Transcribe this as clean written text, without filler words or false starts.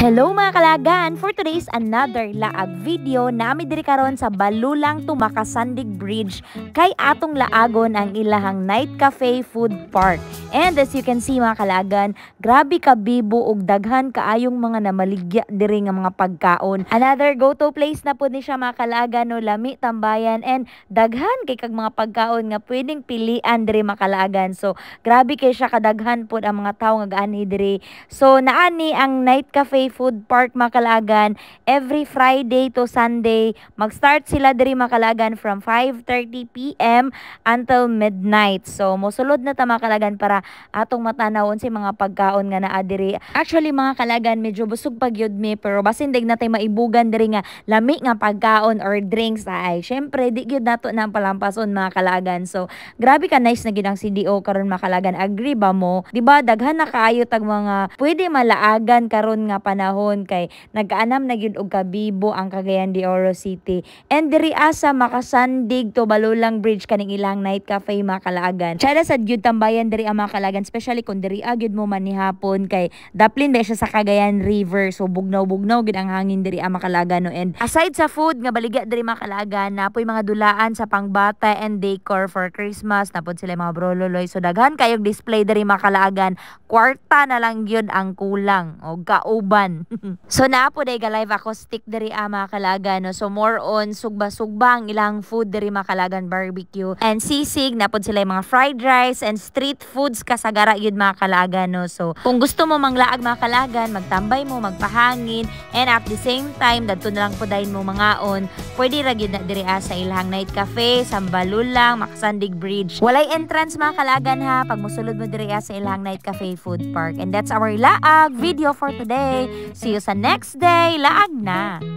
Hello mga kalagan! For today's another laag video, nami diri karon sa Balulang to Makasandig Bridge kay atong laagon ang ilahang Night Cafe Food Park. And as you can see mga kalagan, grabe ka bibo og daghan kaayong mga namaligya diri nga mga pagkaon. Another go-to place na pud ni siya mga kalagan, no, lami tambayan and daghan kay kag mga pagkaon nga pwedeng pilian diri mga kalagan. So grabe kay siya kadaghan pud ang mga tawo nga gaani diri. So naani ang Night Cafe Food Park Makalagan every Friday to Sunday. Mag-start sila diri Makalagan from 5:30 PM until midnight. So mosulod na ta Makalagan para atong matanawon si mga pagkaon nga naa diri. Actually mga kalagan medyo busog pag yud mi, pero basin dig natay maibugan diri nga lami nga pagkaon or drinks ay syempre di gyud nato nang palampason mga kalagan. So grabe ka nice na gid ang CDO karon Makalagan. Agree ba mo? Di ba daghan na kaayo tag mga pwede malaagan karon nga panahon kay nagaanam na gyud og kabibo ang Cagayan de Oro City. And diri asa Makasandig to Balulang Bridge kaning ilang Night Cafe Makalagan. Tsada sad gyud tambayan diri ang Makalagan, especially kung diri gyud mo manihapon kay daplin ba siya sa Cagayan River. So bugnaw-bugnaw gyud ang hangin diri ang Makalagan, no. And aside sa food nga baligya diri Makalagan, napoy mga dulaan sa pangbata and decor for Christmas, napod sila mga brololoy. So daghan kayog display diri Makalagan. Kwarta na lang gyud ang kulang o kauban. So napo day ga live acoustic diri mga Kalagan, no. So more on sugba-sugba ang ilang food diri Makalagan barbecue and sisig, napod sila mga fried rice and street foods kasagara yun mga Kalagan, no. So kung gusto mo manglaag mga Kalagan, magtambay mo, magpahangin, and at the same time dadto na lang pudayon mo mangaon, pwede ra gyud na diri sa ilahang Night Cafe sa Balulang Makasandig Bridge. Walay entrance mga Kalagan ha pag mosulod mo diri sa ilahang Night Cafe Food Park. And that's our laag video for today. See you sa next day. Laag na!